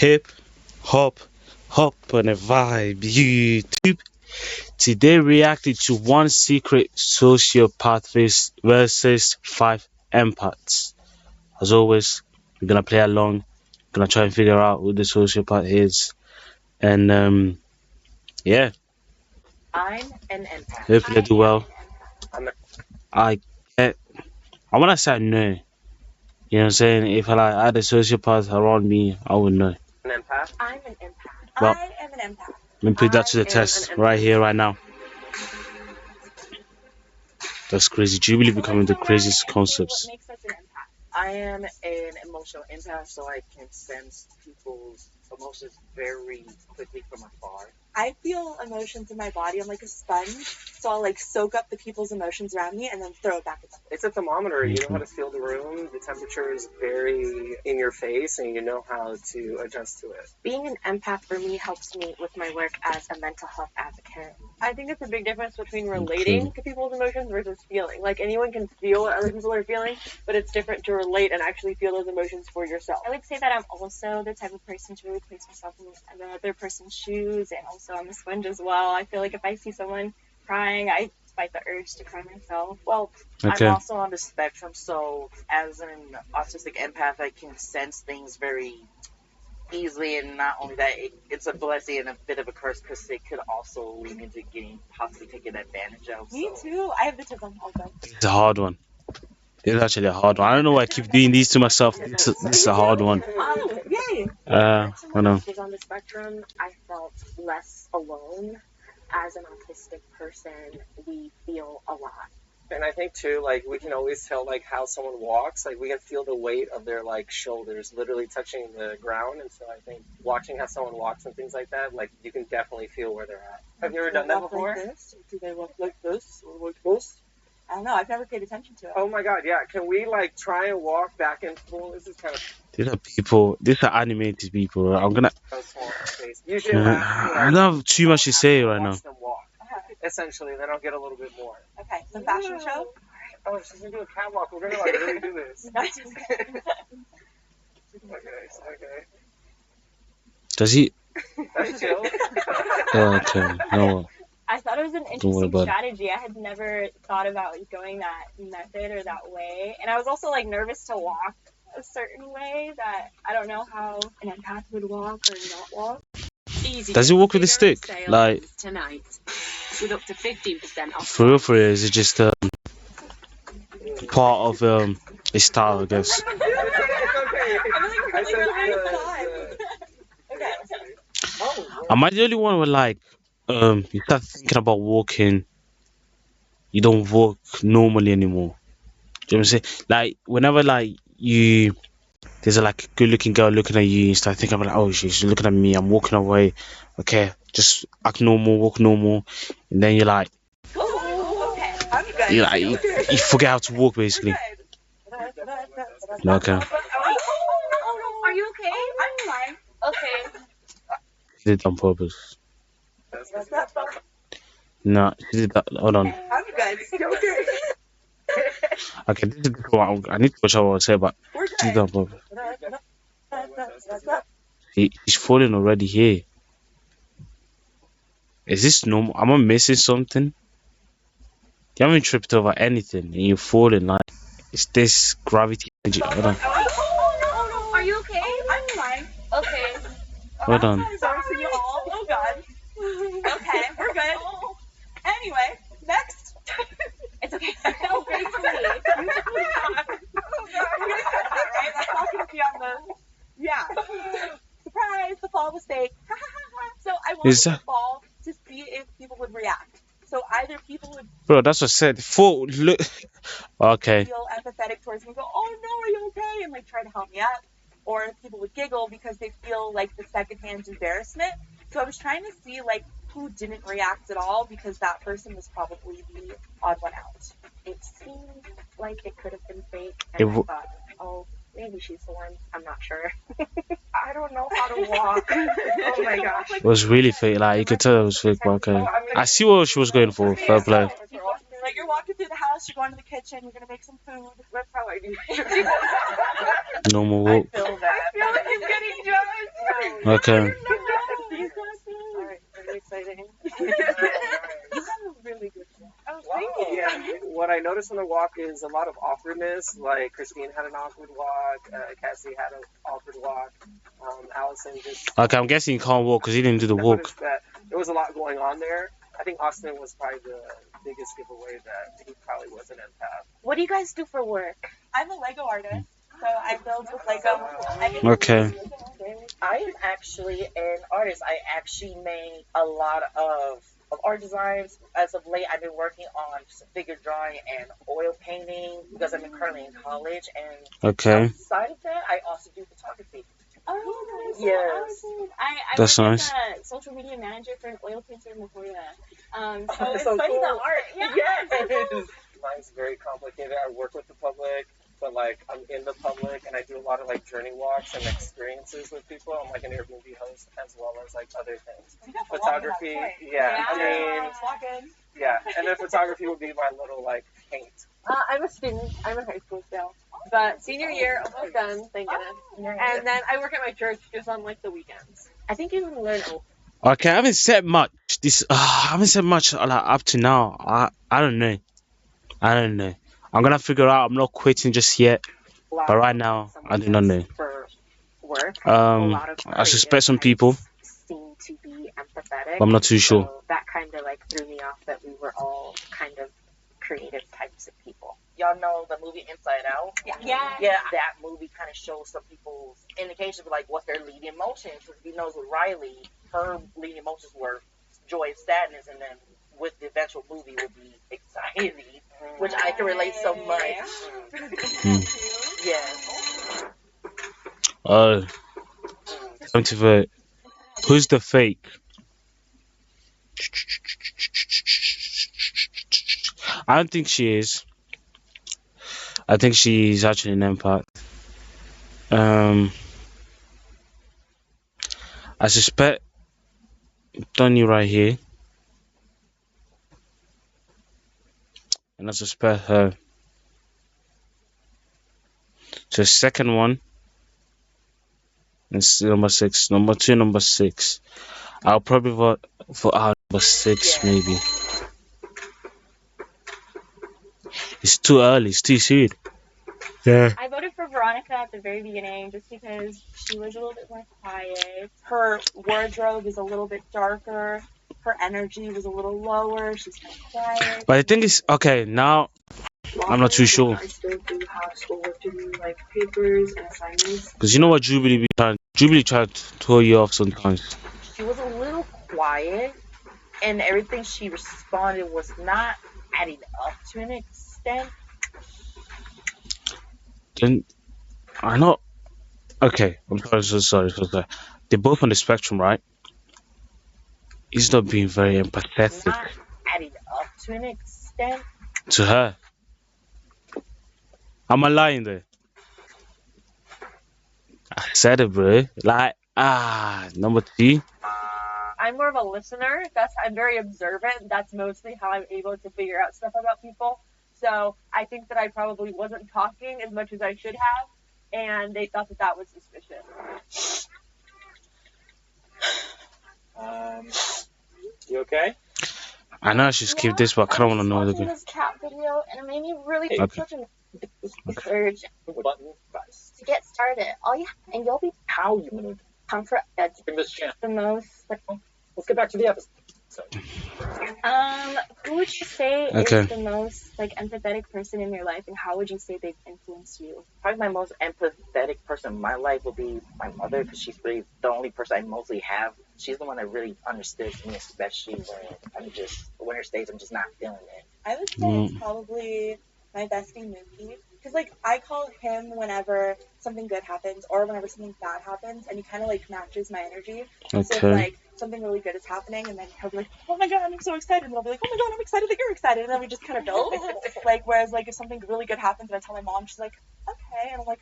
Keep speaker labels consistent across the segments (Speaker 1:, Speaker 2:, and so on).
Speaker 1: Hip hop hop on a vibe YouTube. Today reacting to one secret sociopath versus five empaths. As always, we're gonna play along, gonna try and figure out who the sociopath is. And yeah,
Speaker 2: I'm an empath.
Speaker 1: hopefully I do well. I get I wanna say no. You know what I'm saying? If I had a sociopath around me, I would know.
Speaker 2: An empath? I'm an empath.
Speaker 1: Well,
Speaker 2: I am an empath.
Speaker 1: let me put that to the
Speaker 2: I am
Speaker 1: test
Speaker 2: an
Speaker 1: right
Speaker 2: empath.
Speaker 1: here, right now. That's crazy. Jubilee becoming the craziest
Speaker 2: What
Speaker 1: concepts.
Speaker 2: makes us an empath? I am an emotional empath, so I can sense people's emotions very quickly from afar. I feel emotions in my body. I'm like a sponge, so I'll like soak up the people's emotions around me and then throw it back at them. It's a thermometer. You know how to feel the room. The temperature is very in your face, and you know how to adjust to it. Being an empath for me helps me with my work as a mental health advocate. I think it's a big difference between relating to people's emotions versus feeling. Like anyone can feel what other people are feeling, but it's different to relate and actually feel those emotions for yourself. I would say that I'm also the type of person to really place myself in the other person's shoes, and also I'm a sponge as well. I feel like if I see someone crying, I fight the urge to cry myself. Well,
Speaker 1: Okay.
Speaker 2: I'm also on the spectrum, so as an autistic empath, I can sense things very easily, and not only that, it's a blessing and a bit of a curse because it could also lead me to getting possibly taken advantage of. Me too. I have the tip on also.
Speaker 1: It's a hard one. It's actually a hard one. I don't know why I keep doing these to myself. This is a hard one.
Speaker 2: Oh, yay!
Speaker 1: I know.
Speaker 2: Was on the spectrum, I felt less alone. As an autistic person, we feel a lot. And I think too, like we can always tell like how someone walks. Like we can feel the weight of their like shoulders literally touching the ground. And so I think watching how someone walks and things like that, like you can definitely feel where they're at. Have you ever done that before? Like this? Do they walk like this or like this? I don't know. I've never paid attention to it. Oh my god, yeah. Can we like try and walk back and forth? This is kind of.
Speaker 1: These are people. These are animated people. I'm gonna.
Speaker 2: Usually
Speaker 1: I don't have too much to say right now.
Speaker 2: Essentially, then I'll get a little bit more. Okay, some fashion show. Oh, she's gonna do a catwalk. We're gonna like really do this. Okay.
Speaker 1: Does he?
Speaker 2: That's chill.
Speaker 1: Okay. No.
Speaker 2: I thought it was an interesting strategy. I had never thought about going that method or that way, and I was also like nervous to walk a certain way that I don't know how an empath would walk or not walk.
Speaker 1: Does he walk with a stick? Like
Speaker 2: tonight, with up to 15% off.
Speaker 1: for real? Is it just part of his style? I guess. Am I the only one where like you start thinking about walking, you don't walk normally anymore? Do you know what I'm saying? Like whenever like there's a like good looking girl looking at you, you start thinking about like, oh she's looking at me, I'm walking away. Okay, just act normal, walk normal, and then you're like,
Speaker 2: Okay, I'm good.
Speaker 1: you forget how to walk basically. Okay.
Speaker 2: Are you okay? I'm fine. Okay.
Speaker 1: She did it on purpose. No, she did that. Hold on.
Speaker 2: I'm good. Okay.
Speaker 1: Okay, this is what I need to watch out what I say, but she did that on purpose. He's falling already here. Is this normal? Am I missing something? You haven't tripped over anything and you're falling like, is this gravity energy? Hold on.
Speaker 2: Oh, are you okay? I'm fine. Okay.
Speaker 1: Hold on.
Speaker 2: I'm sorry for you all. Oh god. Okay, we're good. Anyway, next. It's okay. Oh, gracefully. Yeah. Surprise! The fall was fake. So I wanted the fall to see if people would react. So either people would.
Speaker 1: Bro, that's what I said. Look. Okay.
Speaker 2: Feel empathetic towards me, and go, "Oh no, are you okay?" and like try to help me up, or if people would giggle because they feel like the secondhand embarrassment. So I was trying to see like who didn't react at all because that person was probably the odd one out. It seemed like it could have been fake, and I thought, oh, maybe she's the one. I'm not sure. I don't know how to walk. Oh my gosh.
Speaker 1: It was really fake. Like you could tell it was fake. But okay. I see what she was going for. Fair play.
Speaker 2: Like you're walking through the house, you're going to the kitchen, you're gonna make some food. That's how I do.
Speaker 1: Normal walk.
Speaker 2: I feel that. I feel like he's getting judged.
Speaker 1: Okay.
Speaker 2: Alright, very exciting. You have a really good one. Oh, thank you.
Speaker 3: Yeah, what I noticed on the walk is a lot of awkwardness. Like Christine had an awkward walk, Cassie had an awkward walk, Allison just
Speaker 1: Okay, I'm guessing you can't walk because you didn't do the walk.
Speaker 3: noticed that there was a lot going on there. I think Austin was probably the biggest giveaway that he probably was an empath.
Speaker 2: What do you guys do for work? I'm a Lego artist, so I build with Lego.
Speaker 1: Okay.
Speaker 2: I am actually an artist. I actually make a lot of art designs. As of late, I've been working on some figure drawing and oil painting because I'm currently in college. And
Speaker 1: Okay.
Speaker 2: outside of that, I also do photography. Oh,
Speaker 4: Yes. I
Speaker 1: That's
Speaker 4: work
Speaker 1: nice.
Speaker 4: as a social media manager for an oil painter in Florida. So it's
Speaker 3: So
Speaker 4: funny
Speaker 3: cool.
Speaker 4: the art. Yeah.
Speaker 3: Yes. Mine's very complicated. I work with the public, but like I'm in the public and I do a lot of like journey walks and experiences with people. I'm like an Airbnb host as well as like other things. Photography, yeah. I mean, yeah. And then photography would be my little like paint.
Speaker 4: I'm a student. I'm in high school still. But senior year, almost done, thank goodness. And then I work at my church just on like the weekends.
Speaker 2: I think you can learn.
Speaker 1: Okay, I haven't said much. I haven't said much like up to now. I don't know. I don't know. I'm gonna figure out. I'm not quitting just yet. But right now, I do not know.
Speaker 2: For work,
Speaker 1: I suspect some people,
Speaker 2: seem to be empathetic.
Speaker 1: but I'm not too sure.
Speaker 2: So that kind of like threw me off that we were all kind of creative types of people. Y'all know the movie Inside Out?
Speaker 4: Yeah.
Speaker 2: Yeah, that movie kind of shows some people's indications of like what their leading emotions. Because he knows with Riley, her leading emotions were joy, sadness, and then with the eventual movie would be anxiety, which I can relate so much. Yes.
Speaker 1: Time to vote. Who's the fake? I don't think she is. I think she's actually an empath. I suspect Donnie right here, and I suspect her. So second one is number 6. Number 2, number 6. I'll probably vote for number 6 maybe. It's too early. It's too soon. Yeah.
Speaker 4: I voted for Veronica at the very beginning just because she was a little bit more quiet.
Speaker 2: Her wardrobe is a little bit darker. Her energy was a little lower. She's kind of quiet.
Speaker 1: But the thing is, okay, now I'm not too sure.
Speaker 2: I still do have schoolwork to do, like papers and assignments.
Speaker 1: Because you know what Jubilee be trying? Jubilee tried to throw you off sometimes.
Speaker 2: She was a little quiet, and everything she responded was not adding up to an extent.
Speaker 1: Then I know. Okay, I'm sorry. They're both on the spectrum, right? He's not being very empathetic
Speaker 2: Not adding up to an extent.
Speaker 1: to her. Am I lying there? I said it, bro. Like, number 2.
Speaker 4: I'm more of a listener. I'm very observant. That's mostly how I'm able to figure out stuff about people. So I think that I probably wasn't talking as much as I should have, and they thought that that was suspicious.
Speaker 3: You okay?
Speaker 1: I know I should skip this, but I kind of want to know the
Speaker 4: watching
Speaker 1: good.
Speaker 4: this cat video, and it made me really
Speaker 1: Okay.
Speaker 4: such an encourage
Speaker 3: Button. Guys.
Speaker 4: to get started. Oh yeah, and you'll be
Speaker 3: How you gonna
Speaker 4: comfort. That's
Speaker 3: bring this channel?
Speaker 4: the most.
Speaker 3: Let's get back to the episode.
Speaker 4: Who would you say
Speaker 1: Okay.
Speaker 4: is the most like empathetic person in your life, and how would you say they've influenced you?
Speaker 2: Probably my most empathetic person in my life would be my mother, because she's really the only person I mostly have. She's the one that really understood me, especially when her states I'm just not feeling it.
Speaker 5: I would say it's probably my bestie Mookie. Because, like, I call him whenever something good happens or whenever something bad happens, and he kind of, like, matches my energy. So if,
Speaker 1: Okay.
Speaker 5: like, something really good is happening, and then he'll be like, oh my god, I'm so excited. And I'll be like, oh my god, I'm excited that you're excited. And then we just kind of build. Like, whereas, like, if something really good happens and I tell my mom, she's like, okay. And I'm like,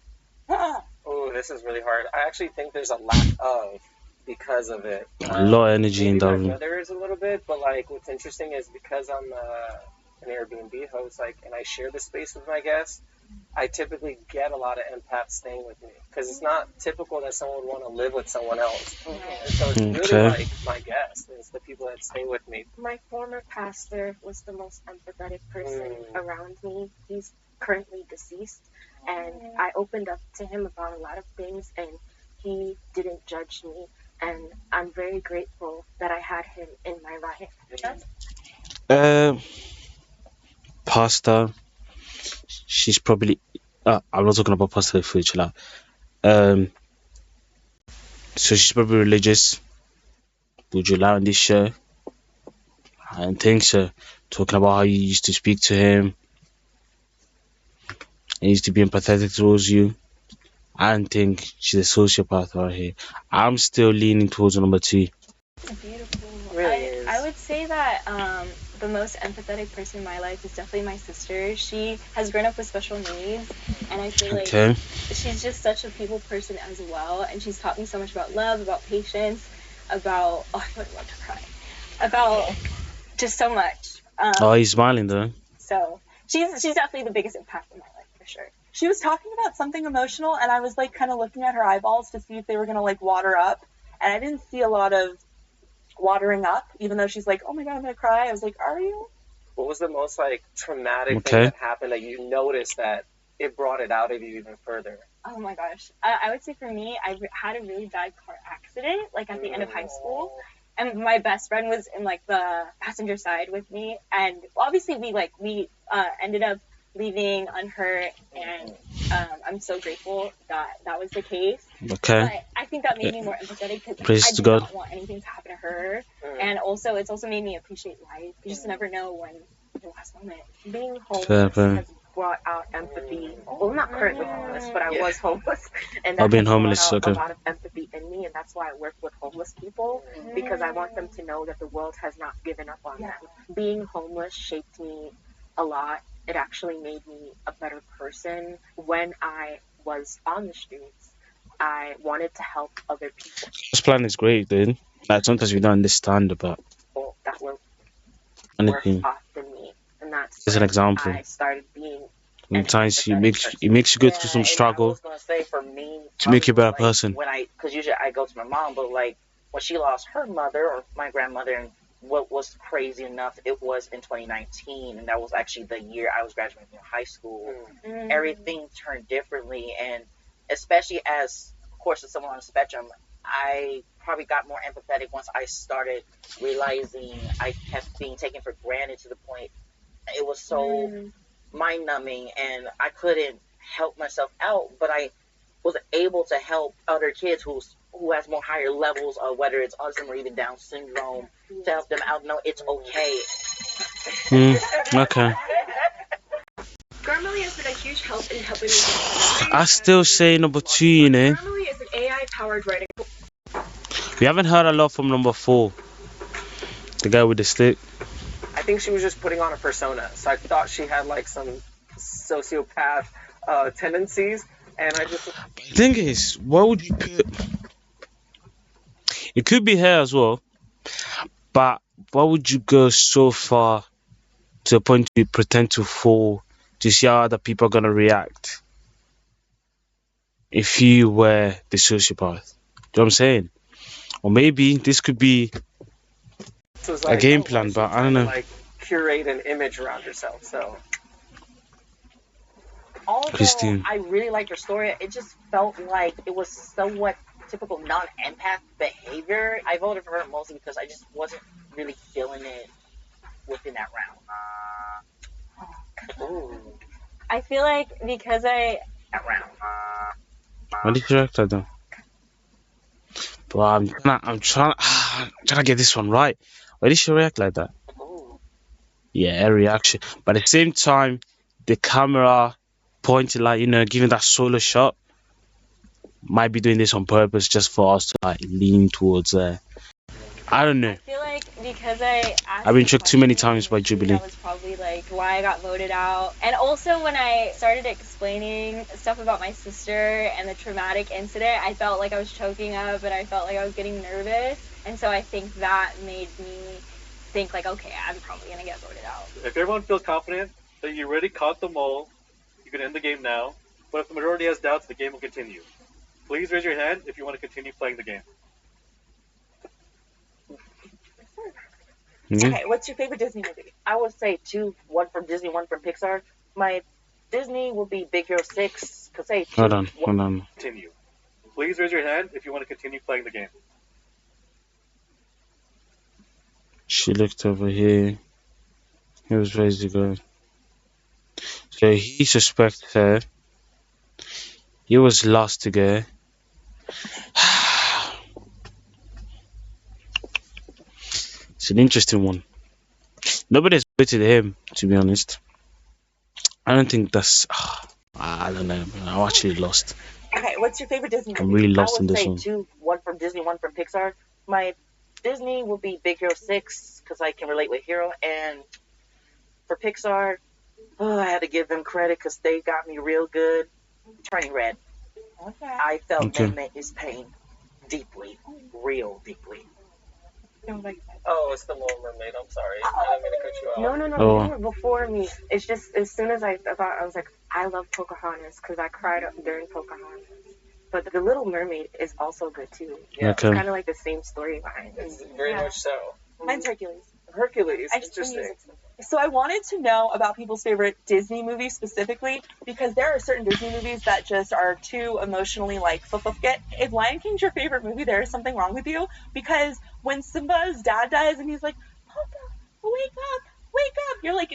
Speaker 3: Oh, this is really hard. I actually think there's a lack of because of it.
Speaker 1: A lot of energy in
Speaker 3: Maybe
Speaker 1: that
Speaker 3: my
Speaker 1: room.
Speaker 3: brother is a little bit, but like what's interesting is because I'm an Airbnb host, like, and I share the space with my guests. I typically get a lot of empaths staying with me because it's not typical that someone would want to live with someone else. And so it's really
Speaker 1: Okay.
Speaker 3: like my guess is the people that stay with me.
Speaker 2: My former pastor was the most empathetic person
Speaker 3: Mm.
Speaker 2: around me. He's currently deceased, and I opened up to him about a lot of things, and he didn't judge me. And I'm very grateful that I had him in my life.
Speaker 1: Pastor. She's probably. I'm not talking about pastor for each other. So she's probably religious. Would you lie on this show? I don't think so. Talking about how you used to speak to him, and used to be empathetic towards you. I don't think she's a sociopath right here. I'm still leaning towards number 2.
Speaker 4: Beautiful.
Speaker 3: Really is.
Speaker 6: I would say that the most empathetic person in my life is definitely my sister. She has grown up with special needs, and I feel like
Speaker 1: Okay.
Speaker 6: she's just such a people person as well. And she's taught me so much about love, about patience, about I would love to cry, about just so much.
Speaker 1: Oh, he's smiling though.
Speaker 6: So she's definitely the biggest impact in my life for sure.
Speaker 5: She was talking about something emotional, and I was like kind of looking at her eyeballs to see if they were gonna like water up, and I didn't see a lot of watering up, even though she's like, "Oh my god, I'm gonna cry." I was like, "Are you?"
Speaker 3: What was the most like traumatic
Speaker 1: Okay.
Speaker 3: thing that happened that you noticed that it brought it out of you even further?
Speaker 6: Oh my gosh. I would say for me, had a really bad car accident, like at the end of high school. And my best friend was in like the passenger side with me. And obviously we ended up leaving unhurt. And I'm so grateful that that was the case.
Speaker 1: Okay.
Speaker 6: But I think that made me more empathetic because
Speaker 1: Praise
Speaker 6: I
Speaker 1: to
Speaker 6: did
Speaker 1: God.
Speaker 6: not want anything to happen to her.
Speaker 3: Mm.
Speaker 6: And also, it's also made me appreciate life. You just never know when your last moment.
Speaker 2: Being homeless
Speaker 1: Fair.
Speaker 2: has brought out empathy. Well, I'm not currently homeless, but I
Speaker 3: Yeah.
Speaker 2: was homeless, and
Speaker 1: Oh,
Speaker 2: that
Speaker 1: being
Speaker 2: has
Speaker 1: homeless,
Speaker 2: brought out
Speaker 1: okay.
Speaker 2: a lot of empathy in me, and that's why I work with homeless people, because I want them to know that the world has not given up on them. Being homeless shaped me a lot. It actually made me a better person. When I was on the streets, I wanted to help other people
Speaker 1: This plan is great, dude. Like sometimes we don't understand about
Speaker 2: that were worse
Speaker 1: anything.
Speaker 2: off than me, and that's
Speaker 1: As an
Speaker 2: when
Speaker 1: example.
Speaker 2: I started being
Speaker 1: Sometimes it
Speaker 2: empathetic
Speaker 1: makes
Speaker 2: person.
Speaker 1: it makes you go through some
Speaker 7: And I
Speaker 1: struggle
Speaker 7: was gonna say for me
Speaker 1: to make you a better
Speaker 7: probably, like,
Speaker 1: person.
Speaker 7: because usually I go to my mom, but like when she lost her mother or my grandmother, and what was crazy enough, it was in 2019, and that was actually the year I was graduating from high school. Everything turned differently, and especially as, of course, as someone on the spectrum, I probably got more empathetic once I started realizing I kept being taken for granted to the point it was so mind numbing, and I couldn't help myself out, but I was able to help other kids who has more higher levels of whether it's autism or even Down syndrome, to help them out know it's okay.
Speaker 1: Okay.
Speaker 2: Grammarly has been a huge help in helping me.
Speaker 1: I still say number 2, you know.
Speaker 2: Grammarly is an AI-powered writing.
Speaker 1: We haven't heard a lot from number 4. The guy with the stick.
Speaker 3: I think she was just putting on a persona, so I thought she had like some sociopath tendencies, and I just
Speaker 1: The thing is, what would you put? It could be her as well, but why would you go so far to a point to pretend to fall to see how other people are gonna react if you were the sociopath? Do you know what I'm saying? Or maybe this could be
Speaker 3: was
Speaker 1: a
Speaker 3: like,
Speaker 1: game
Speaker 3: oh,
Speaker 1: plan,
Speaker 3: she's
Speaker 1: but I
Speaker 3: trying
Speaker 1: don't
Speaker 3: to,
Speaker 1: know.
Speaker 3: like curate an image around herself. So
Speaker 7: Although
Speaker 1: Christine.
Speaker 7: I really liked her story, it just felt like it was somewhat typical non-empath behavior. I voted for her mostly because I just wasn't really feeling it within that round.
Speaker 3: ooh,
Speaker 6: I feel like because
Speaker 7: That round.
Speaker 1: Why did you react like that? But I'm trying to get this one right. Why did she react like that?
Speaker 7: Ooh.
Speaker 1: Yeah, her reaction. But at the same time, the camera pointed like, giving that solo shot. Might be doing this on purpose just for us to like lean towards I don't know.
Speaker 6: I feel like because I asked
Speaker 1: I've been
Speaker 6: the
Speaker 1: tricked too many
Speaker 6: question,
Speaker 1: times by
Speaker 6: maybe
Speaker 1: Jubilee.
Speaker 6: That was probably like why I got voted out. And also when I started explaining stuff about my sister and the traumatic incident, I felt like I was choking up and I felt like I was getting nervous. And so I think that made me think like, okay, I'm probably gonna get voted out.
Speaker 8: If everyone feels confident that you already caught the mole, You can end the game now, but if the majority has doubts, the game will continue. Please raise your hand if you want to continue playing the game.
Speaker 1: Yeah.
Speaker 5: Okay, what's your favorite Disney movie?
Speaker 7: I would say two, one from Disney, one from Pixar. My Disney will be Big Hero 6, because say two.
Speaker 1: Hold on, hold on.
Speaker 8: Continue. Please raise your hand if you want to continue playing the game.
Speaker 1: She looked over here. He was ready to go. So he suspects her. He was lost to go. It's an interesting one. Nobody's voted him, to be honest. I don't think that's. I don't know. I'm actually lost.
Speaker 5: Okay, what's your favorite Disney
Speaker 1: I'm
Speaker 5: movie?
Speaker 1: really
Speaker 7: I
Speaker 1: lost in
Speaker 7: would
Speaker 1: this
Speaker 7: say
Speaker 1: one.
Speaker 7: two, one from Disney, one from Pixar. My Disney will be Big Hero 6, because I can relate with Hero. And for Pixar, I had to give them credit because they got me real good. Turning Red.
Speaker 5: Okay.
Speaker 7: I felt
Speaker 1: Okay.
Speaker 7: Mehmet's pain deeply, real deeply.
Speaker 3: Oh, it's the Little Mermaid. I'm sorry. I didn't mean to cut you off.
Speaker 4: No,
Speaker 1: Oh.
Speaker 4: you were before me. It's just as soon as I thought, I was like, I love Pocahontas because I cried up during Pocahontas. But The Little Mermaid is also good too.
Speaker 3: Yeah,
Speaker 1: Okay.
Speaker 4: Kind of like the same story behind it.
Speaker 3: it's very
Speaker 5: Yeah.
Speaker 3: much so.
Speaker 5: Mine's Hercules.
Speaker 3: Hercules.
Speaker 5: I just the
Speaker 3: Interesting.
Speaker 5: music's- So I wanted to know about people's favorite Disney movies specifically because there are certain Disney movies that just are too emotionally like get. If Lion King's your favorite movie, there is something wrong with you because when Simba's dad dies and he's like, Papa, wake up, you're like,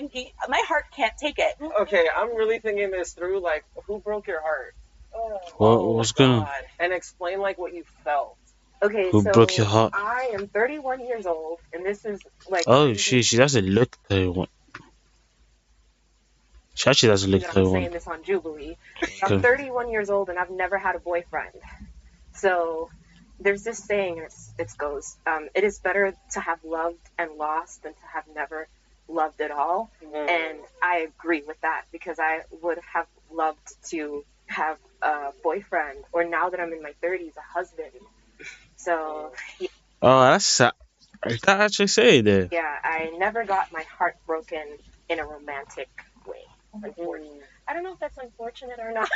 Speaker 5: my heart can't take it.
Speaker 3: Okay, I'm really thinking this through. Like, who broke your heart?
Speaker 1: What's going on?
Speaker 3: And explain like what you felt.
Speaker 4: Okay,
Speaker 1: Who
Speaker 4: so
Speaker 1: broke your heart?
Speaker 4: I am 31 years old, and this is like.
Speaker 1: Oh, she doesn't look 31. She actually doesn't look
Speaker 4: I'm
Speaker 1: 31.
Speaker 4: saying this on Jubilee.
Speaker 1: Okay.
Speaker 4: I'm 31 years old, and I've never had a boyfriend. So there's this saying, and it goes, it is better to have loved and lost than to have never loved at all. And I agree with that because I would have loved to have a boyfriend, or now that I'm in my 30s, a husband. So
Speaker 1: Oh, that's sad. Is that actually say there?
Speaker 4: yeah, I never got my heart broken in a romantic way. Unfortunately, I don't know if that's unfortunate or not.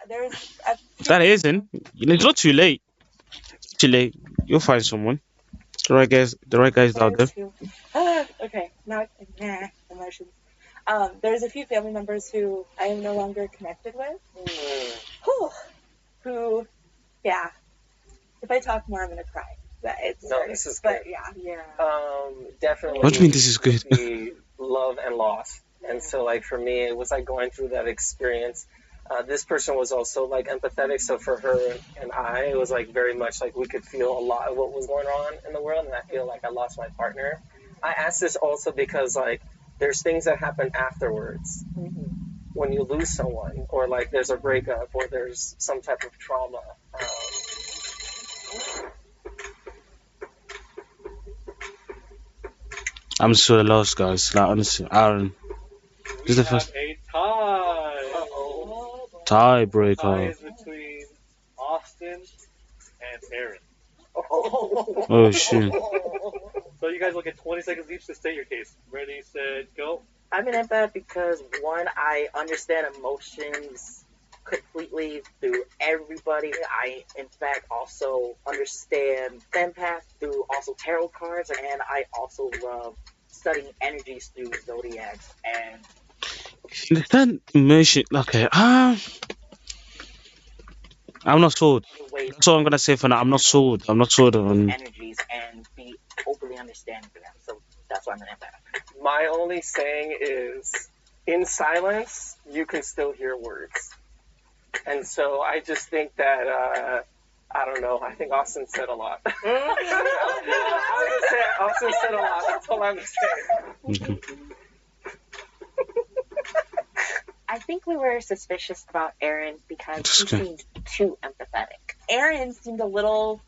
Speaker 5: There's a
Speaker 1: That isn't. It's not too late. Too late. You'll find someone. The right guys out there.
Speaker 5: there's two. Okay, now emotions. There's a few family members who I am no longer connected with. Who, yeah. If I talk more, I'm gonna cry. But it's
Speaker 3: No, this is
Speaker 5: but
Speaker 3: good.
Speaker 5: yeah.
Speaker 3: Definitely.
Speaker 1: What do you mean this is good?
Speaker 3: would be love and loss, and so like for me, it was like going through that experience. This person was also like empathetic, so for her and I, it was like very much like we could feel a lot of what was going on in the world, and I feel like I lost my partner. I asked this also because like there's things that happen afterwards when you lose someone, or like there's a breakup, or there's some type of trauma.
Speaker 1: I'm so lost, guys. Like honestly, Aaron, this is the
Speaker 8: We
Speaker 1: first
Speaker 8: have a tie. Tie
Speaker 1: tiebreaker.
Speaker 8: is between Austin and Aaron.
Speaker 1: Oh shoot.
Speaker 8: So you guys will get 20 seconds each to state your case. Ready, set, go.
Speaker 7: I'm an empath because one, I understand emotions completely through everybody. I, in fact, also understand empath through also tarot cards, and I also love studying energies through zodiacs. And
Speaker 1: You understand emotion? Okay. I'm not sold.
Speaker 7: ways
Speaker 1: That's all I'm gonna say for now. I'm not sold. I'm not sold on.
Speaker 7: energies and be openly understanding for them. So that's why I'm an empath.
Speaker 3: My only saying is, in silence, you can still hear words. And so I just think that, I don't know, I think Austin said a lot. Austin said a lot, that's all I'm saying.
Speaker 4: I think we were suspicious about Aaron because he
Speaker 1: Okay.
Speaker 4: seemed too empathetic.
Speaker 5: Aaron seemed a little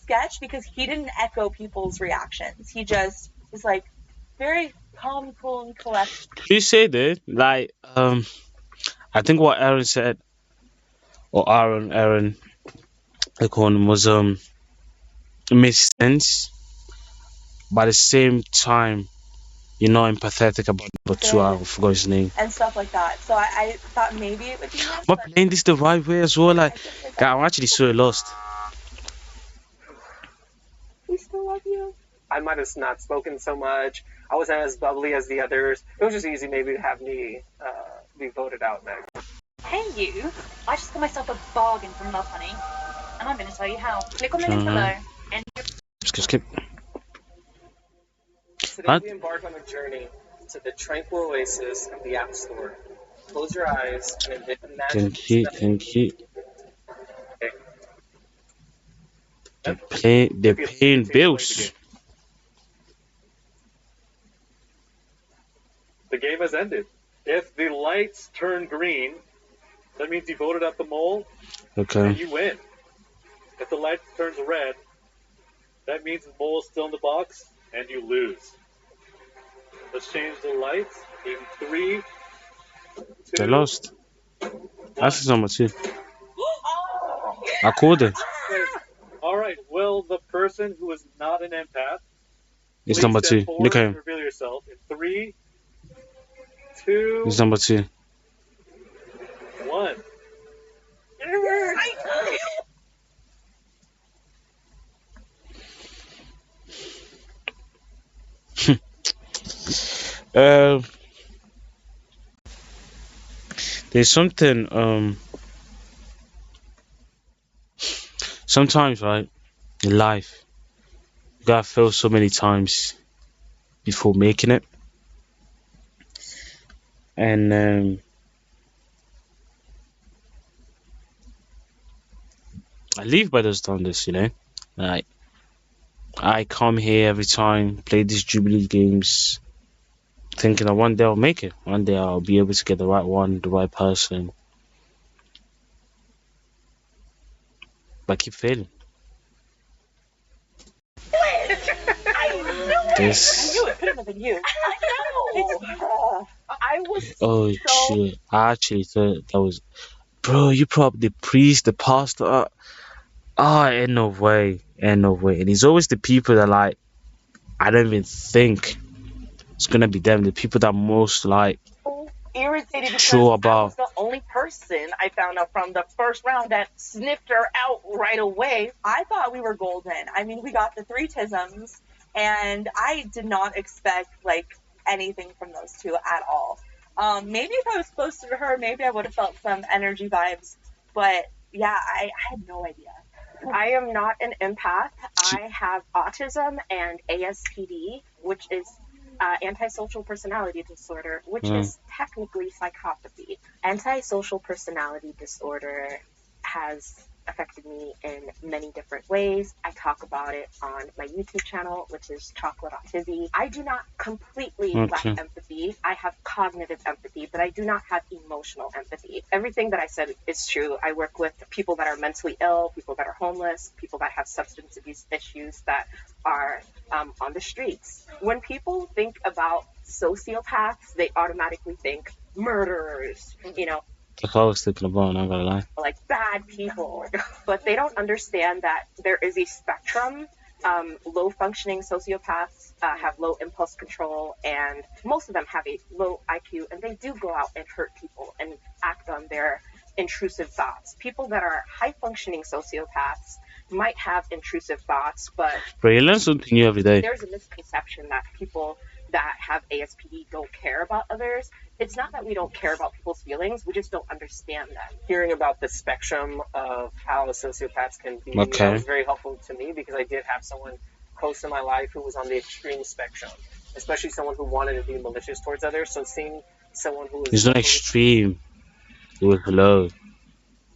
Speaker 5: sketch because he didn't echo people's reactions. He just was like very calm, cool, and collected.
Speaker 1: You say that, like, I think what Aaron said, or Aaron, I call him, was it made sense. But at the same time, You're not empathetic about number two. I forgot his name.
Speaker 5: and stuff like that. So I thought maybe it would be him.
Speaker 1: Am I playing this the right way as well? Like, God, I'm actually so lost.
Speaker 5: We still love you.
Speaker 3: I might have not spoken so much. I wasn't as bubbly as the others. It was just easy maybe to have me be voted out next.
Speaker 6: Hey you, I just got myself a bargain from Love Honey, and I'm going to tell you how. Click on the link
Speaker 1: Mhm.
Speaker 6: below, and
Speaker 1: Skip.
Speaker 3: Today
Speaker 1: What?
Speaker 3: we embark on a journey to the tranquil oasis of the App Store. Close your eyes and imagine.
Speaker 1: Thank you. They're paying bills.
Speaker 8: The game has ended. If the lights turn green, that means you voted out the mole and
Speaker 1: Okay.
Speaker 8: you win. If the light turns red, that means the mole is still in the box and you lose. Let's change the lights in 3, 2.
Speaker 1: They lost. That's number two. I called it.
Speaker 8: All right. Will the person who is not an empath
Speaker 1: It's
Speaker 8: please
Speaker 1: number
Speaker 8: step
Speaker 1: two.
Speaker 8: forward
Speaker 1: Look at
Speaker 8: and
Speaker 1: him.
Speaker 8: reveal yourself in 3, 2,
Speaker 1: It's number two.
Speaker 8: 1.
Speaker 1: There's something. Sometimes, right, in life, you gotta fail so many times before making it, and I live by those standards. Like I come here every time, play these Jubilee games, thinking that one day I'll make it. One day I'll be able to get the right one, the right person. But I keep failing. This.
Speaker 5: It could have been you. I was
Speaker 1: Oh shit! I actually thought that was, bro. You probably the priest, the pastor. Ain't no way, ain't no way. And it's always the people that like I don't even think it's gonna be them. The people that most like
Speaker 5: irritated because
Speaker 1: sure
Speaker 5: I
Speaker 1: about.
Speaker 5: was the only person I found out from the first round that sniffed her out right away. I thought we were golden. I mean, we got the 3 tisms, and I did not expect like anything from those two at all. Maybe if I was closer to her, maybe I would have felt some energy vibes. But yeah, I had no idea.
Speaker 4: I am not an empath. I have autism and ASPD, which is antisocial personality disorder, which is technically psychopathy. Antisocial personality disorder has affected me in many different ways. I talk about it on my YouTube channel, which is Chocolate Autism. I do not completely lack empathy. I have cognitive empathy, but I do not have emotional empathy. Everything that I said is true. I work with people that are mentally ill, people that are homeless, people that have substance abuse issues that are on the streets. When people think about sociopaths, they automatically think murderers,
Speaker 1: That's what I was thinking about. I'm not gonna lie.
Speaker 4: like bad people, but they don't understand that there is a spectrum. Low functioning sociopaths have low impulse control, and most of them have a low IQ, and they do go out and hurt people and act on their intrusive thoughts. People that are high functioning sociopaths might have intrusive thoughts, but
Speaker 1: Bro, you learn something new every day.
Speaker 4: there's a misconception that people that have ASPD don't care about others. It's not that we don't care about people's feelings, we just don't understand them.
Speaker 3: Hearing about the spectrum of how sociopaths can be
Speaker 1: Okay.
Speaker 3: was very helpful to me because I did have someone close in my life who was on the extreme spectrum, especially someone who wanted to be malicious towards others. So seeing someone who was
Speaker 1: It's not extreme. It was low.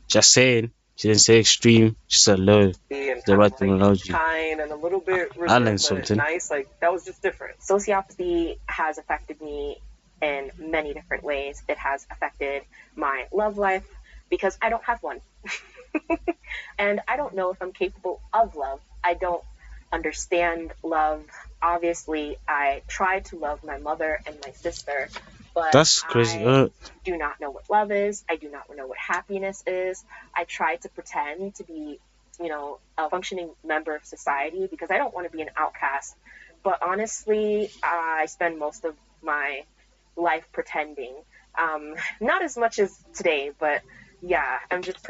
Speaker 1: Just saying. She didn't say extreme. She said low.
Speaker 3: and
Speaker 1: The right
Speaker 3: kind
Speaker 1: terminology.
Speaker 3: and a little bit
Speaker 1: I learned
Speaker 3: reserved, but
Speaker 1: something.
Speaker 3: nice, like that was just different.
Speaker 4: Sociopathy has affected me in many different ways. It has affected my love life because I don't have one. And I don't know if I'm capable of love. I don't understand love. Obviously, I tried to love my mother and my sister, but
Speaker 1: That's crazy.
Speaker 4: I do not know what love is. I do not know what happiness is. I try to pretend to be, a functioning member of society because I don't want to be an outcast.
Speaker 2: But honestly, I spend most of my life pretending. Not as much as today, but yeah, I'm just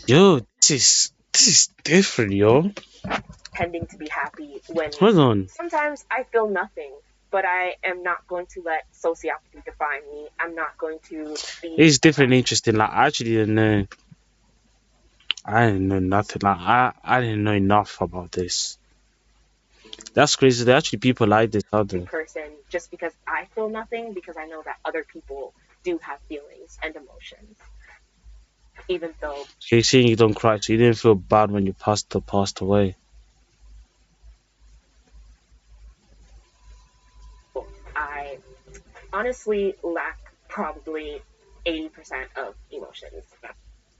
Speaker 1: Yo, this is different, yo.
Speaker 2: pretending to be happy when
Speaker 1: Hold on.
Speaker 2: sometimes I feel nothing. But I am not going to let sociopathy define me. I'm not going to be.
Speaker 1: It's different and interesting. Like I actually didn't know. I didn't know nothing. Like I didn't know enough about this. That's crazy. There are actually people like this out there.
Speaker 2: Person just because I feel nothing, because I know that other people do have feelings and emotions. Even though
Speaker 1: So you're saying you don't cry, so you didn't feel bad when your pastor passed away.
Speaker 2: I honestly lack probably 80% of emotions.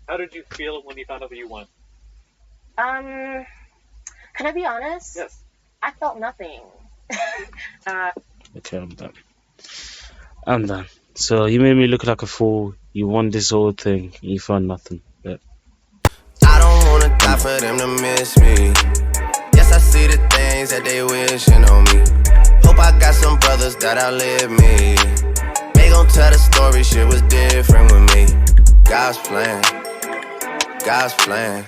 Speaker 8: How did you feel when you found out that you won?
Speaker 2: Can I be honest?
Speaker 8: Yes.
Speaker 2: I felt nothing.
Speaker 1: Okay, I'm done. I'm done. So you made me look like a fool. You won this whole thing. You found nothing. But
Speaker 9: I don't wanna die for them to miss me. Yes, I see the things that they wishing on me. Hope I got some brothers that outlive me. They gon' tell the story, shit was different with me. God's plan, God's plan.